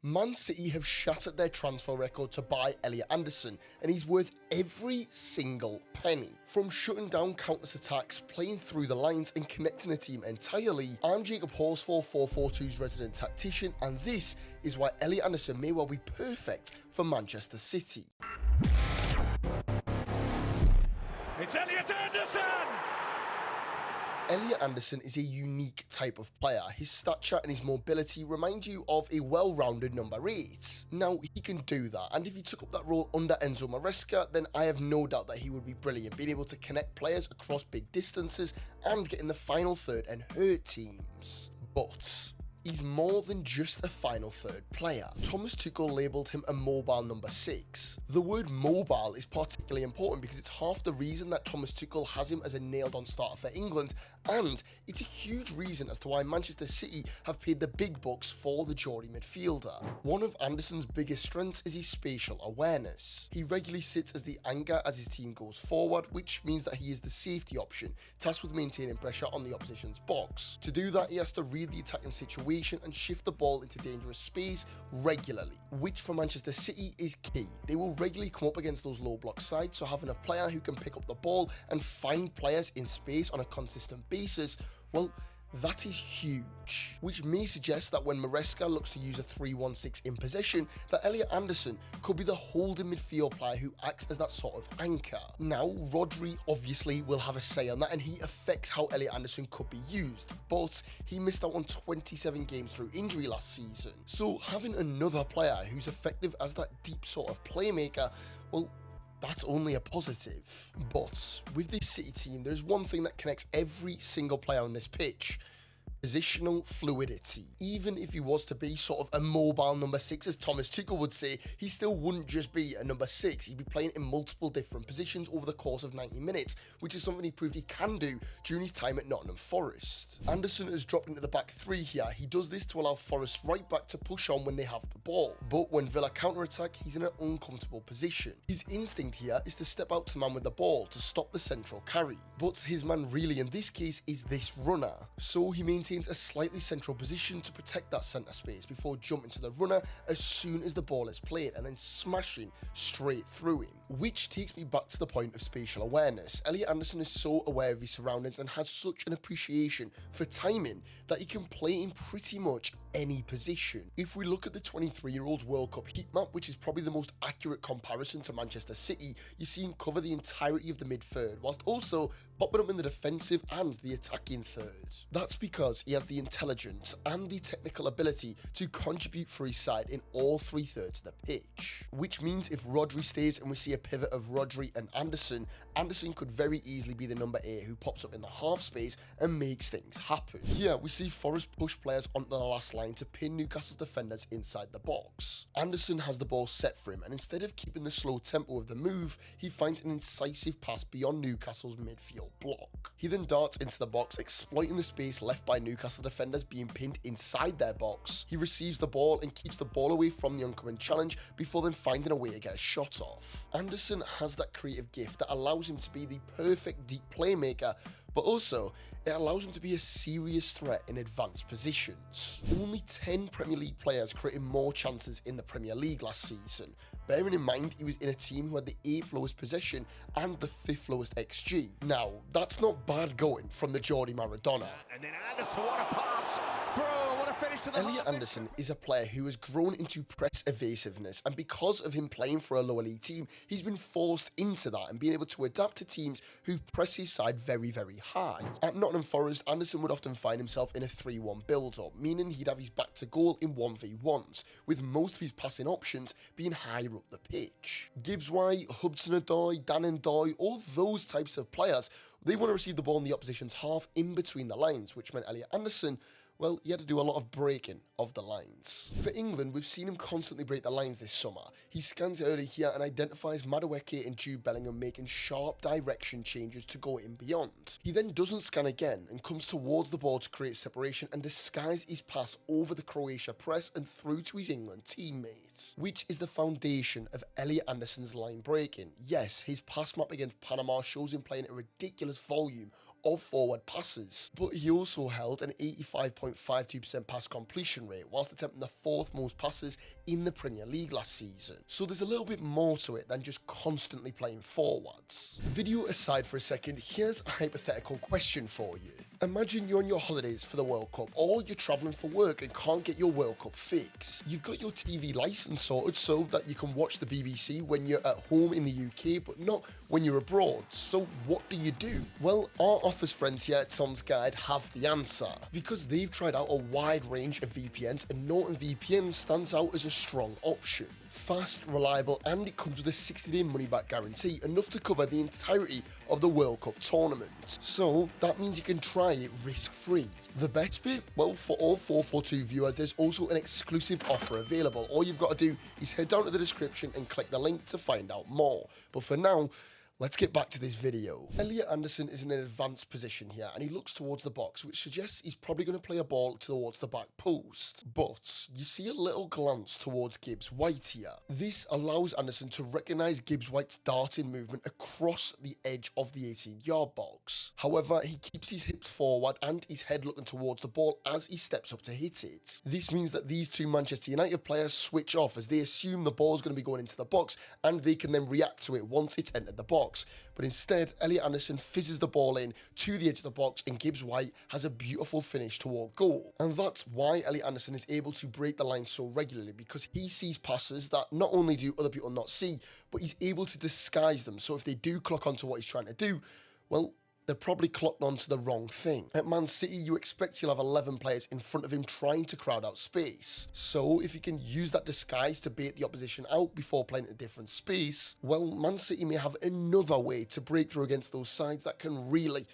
Man City have shattered their transfer record to buy Elliot Anderson, and he's worth every single penny. From shutting down countless attacks, playing through the lines and connecting the team entirely, I'm Jacob Horsfall, FourFourTwo's resident tactician, and this is why Elliot Anderson may well be perfect for Manchester City. It's Elliot Anderson! Elliot Anderson is a unique type of player. His stature and his mobility remind you of a well-rounded number 8. Now, he can do that, and if he took up that role under 𝗘𝗫𝗧𝗏, then I have no doubt that he would be brilliant, being able to connect players across big distances and get in the final third and hurt teams. But he's more than just a final third player. 𝗘𝗫𝗧𝗏 labelled him a mobile number 6. The word mobile is particularly important because it's half the reason that 𝗘𝗫𝗧𝗏 has him as a nailed-on starter for England, and it's a huge reason as to why Manchester City have paid the big bucks for the Geordie midfielder. One of Anderson's biggest strengths is his spatial awareness. He regularly sits as the anchor as his team goes forward, which means that he is the safety option, tasked with maintaining pressure on the opposition's box. To do that, he has to read the attacking situation and shift the ball into dangerous space regularly, which for Manchester City is key. They will regularly come up against those low block sides, so having a player who can pick up the ball and find players in space on a consistent basis, well, that is huge, which may suggest that when 𝗕𝗫𝗧𝗏 looks to use a 3-1-6 in possession, that Elliot Anderson could be the holding midfield player who acts as that sort of anchor. Now, Rodri obviously will have a say on that, and he affects how Elliot Anderson could be used, but he missed out on 27 games through injury last season. So having another player who's effective as that deep sort of playmaker, well, that's only a positive. But with this City team, there's one thing that connects every single player on this pitch: positional fluidity. Even if he was to be sort of a mobile number 6, as 𝗘𝗫𝗧𝗏 would say, he still wouldn't just be a number 6. He'd be playing in multiple different positions over the course of 90 minutes, which is something he proved he can do during his time at Nottingham Forest. Anderson has dropped into the back 3 here. He does this to allow Forest right back to push on when they have the ball, but when Villa counter-attack, he's in an uncomfortable position. His instinct here is to step out to man with the ball to stop the central carry, but his man really in this case is this runner, so he maintains a slightly central position to protect that centre space before jumping to the runner as soon as the ball is played and then smashing straight through him. Which takes me back to the point of spatial awareness. Elliot Anderson is so aware of his surroundings and has such an appreciation for timing that he can play in pretty much any position. If we look at the 23-year-old World Cup heat map, which is probably the most accurate comparison to Manchester City, you see him cover the entirety of the mid-third, whilst also popping up in the defensive and the attacking third. That's because he has the intelligence and the technical ability to contribute for his side in all 3/3 of the pitch. Which means if Rodri stays and we see a pivot of Rodri and Anderson, Anderson could very easily be the number 8 who pops up in the half space and makes things happen. Here we see Forest push players onto the last line to pin Newcastle's defenders inside the box. Anderson has the ball set for him, and instead of keeping the slow tempo of the move, he finds an incisive pass beyond Newcastle's midfield block. He then darts into the box, exploiting the space left by Newcastle defenders being pinned inside their box. He receives the ball and keeps the ball away from the oncoming challenge before then finding a way to get a shot off. Anderson has that creative gift that allows him to be the perfect deep playmaker, but also it allows him to be a serious threat in advanced positions. Only 10 Premier League players created more chances in the Premier League last season, bearing in mind he was in a team who had the 8th lowest possession and the 5th lowest XG. Now, that's not bad going from the Geordie Maradona. And then Anderson, what a pass through, what a finish to the Elliot Anderson is a player who has grown into press evasiveness, and because of him playing for a lower league team, he's been forced into that and being able to adapt to teams who press his side very, very high. At Nottingham Forest, Anderson would often find himself in a 3-1 build-up, meaning he'd have his back to goal in 1v1s, with most of his passing options being higher up the pitch. 𝗘𝗫𝗧𝗏, Hudson-Odoi, Dan-Ndoi, all those types of players, they want to receive the ball in the opposition's half in between the lines, which meant Elliot Anderson, well, he had to do a lot of breaking of the lines. For England, we've seen him constantly break the lines this summer. he scans early here and identifies 𝗦𝗶𝗴Ｈ and Jude Bellingham making sharp direction changes to go in beyond. He then doesn't scan again and comes towards the ball to create separation and disguise his pass over the Croatia press and through to his England teammates, which is the foundation of Elliot Anderson's line breaking. Yes, his pass map against Panama shows him playing a ridiculous volume of forward passes, but he also held an 85.52% pass completion rate whilst attempting the 4th most passes in the Premier League last season. So there's a little bit more to it than just constantly playing forwards. Video aside for a second, here's a hypothetical question for you. Imagine you're on your holidays for the World Cup, or you're travelling for work and can't get your World Cup fix. You've got your TV licence sorted so that you can watch the BBC when you're at home in the UK, but not when you're abroad. So what do you do? Well, our Office friends here at Tom's Guide have the answer, because they've tried out a wide range of VPNs, and NortonVPN stands out as a strong option. Fast, reliable, and it comes with a 60-day money-back guarantee, enough to cover the entirety of the World Cup tournament. So that means you can try it risk-free. The best bit? Well, for all 442 viewers, there's also an exclusive offer available. All you've got to do is head down to the description and click the link to find out more. But for now, let's get back to this video. Elliot Anderson is in an advanced position here, and he looks towards the box, which suggests he's probably going to play a ball towards the back post. But you see a little glance towards 𝗘𝗫𝗧𝗏𝗧𝗏 here. This allows Anderson to recognise 𝗘𝗫𝗧𝗏𝗏𝗏's darting movement across the edge of the 18-yard box. However, he keeps his hips forward and his head looking towards the ball as he steps up to hit it. This means that these two Manchester United players switch off as they assume the ball is going to be going into the box, and they can then react to it once it's entered the box. But instead, Elliot Anderson fizzes the ball in to the edge of the box, and 𝗘𝗫𝗧𝗏𝗏𝗏 has a beautiful finish toward goal. And that's why Elliot Anderson is able to break the line so regularly, because he sees passes that not only do other people not see, but he's able to disguise them. So if they do clock onto what he's trying to do, well, they're probably clocked onto the wrong thing. At Man City, you expect he'll have 11 players in front of him trying to crowd out space. So if he can use that disguise to bait the opposition out before playing a different space, well, Man City may have another way to break through against those sides that can really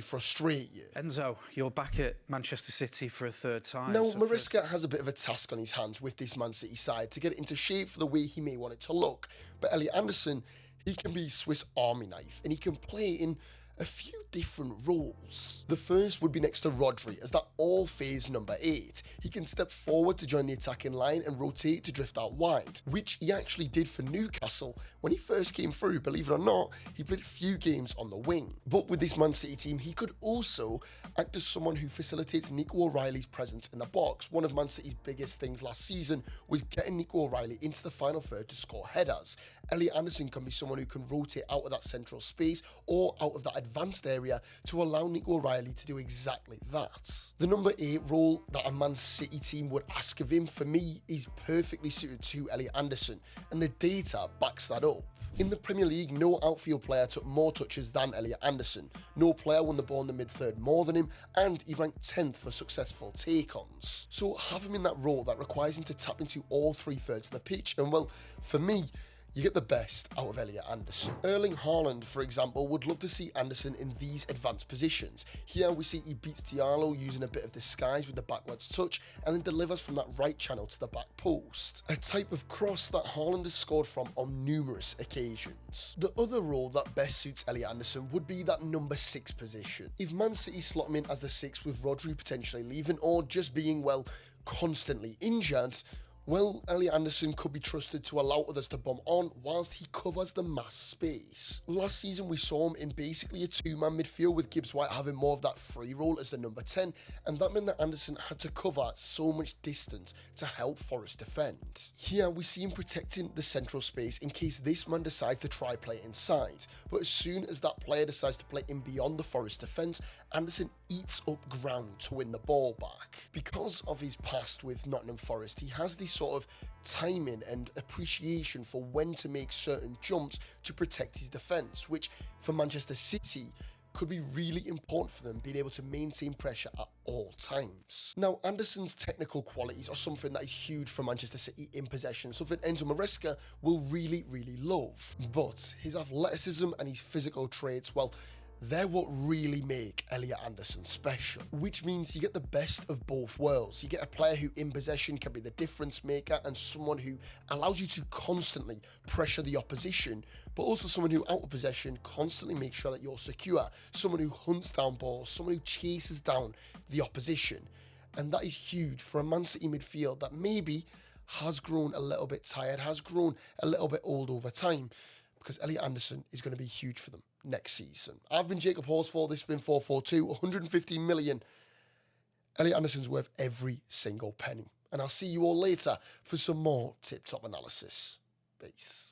frustrate you. Enzo, you're back at Manchester City for a 3rd time. Now, 𝗫𝗏𝗧𝗏 has a bit of a task on his hands with this Man City side to get it into shape for the way he may want it to look. But Elliot Anderson, he can be Swiss Army knife, and he can play in a few different roles. The first would be next to Rodri as that all-phase number 8. He can step forward to join the attacking line and rotate to drift out wide, which he actually did for Newcastle when he first came through. Believe it or not, he played a few games on the wing. But with this Man City team, he could also act as someone who facilitates Nico O'Reilly's presence in the box. One of Man City's biggest things last season was getting Nico O'Reilly into the final third to score headers. Elliot Anderson can be someone who can rotate out of that central space or out of that advanced area to allow Nico O'Reilly to do exactly that. The number 8 role that a Man City team would ask of him, for me, is perfectly suited to Elliot Anderson, and the data backs that up. In the Premier League, no outfield player took more touches than Elliot Anderson. No player won the ball in the mid-third more than him, and he ranked 10th for successful take-ons. So have him in that role that requires him to tap into all 3/3 of the pitch, and well, for me, you get the best out of Elliot Anderson. Erling Haaland, for example, would love to see Anderson in these advanced positions. Here we see he beats Thiago using a bit of disguise with the backwards touch and then delivers from that right channel to the back post, a type of cross that Haaland has scored from on numerous occasions. The other role that best suits Elliot Anderson would be that number 6 position. If Man City slot him in as the 6 with Rodri potentially leaving or just being, well, constantly injured, well, Elliot Anderson could be trusted to allow others to bomb on whilst he covers the mass space. Last season we saw him in basically a 2-man midfield with 𝗘𝗫𝗧𝗏𝗏𝗏 having more of that free role as the number 10, and that meant that Anderson had to cover so much distance to help Forest defend. Here we see him protecting the central space in case this man decides to try play inside, but as soon as that player decides to play in beyond the Forest defence, Anderson eats up ground to win the ball back. Because of his past with Nottingham Forest, he has this sort of timing and appreciation for when to make certain jumps to protect his defence, which for Manchester City could be really important for them, being able to maintain pressure at all times. Now, Anderson's technical qualities are something that is huge for Manchester City in possession, something 𝗫𝗏𝗏𝗏𝗏𝗏 will really love. But his athleticism and his physical traits, well, They're what really make Elliot Anderson special, which means you get the best of both worlds. You get a player who in possession can be the difference maker and someone who allows you to constantly pressure the opposition, but also someone who out of possession constantly makes sure that you're secure, someone who hunts down balls, someone who chases down the opposition. And that is huge for a Man City midfield that maybe has grown a little bit tired, has grown a little bit old over time, because Elliot Anderson is going to be huge for them next season. I've been Jacob Horsfall. This has been 442, 115 million. Elliot Anderson's worth every single penny. And I'll see you all later for some more tip-top analysis. Peace.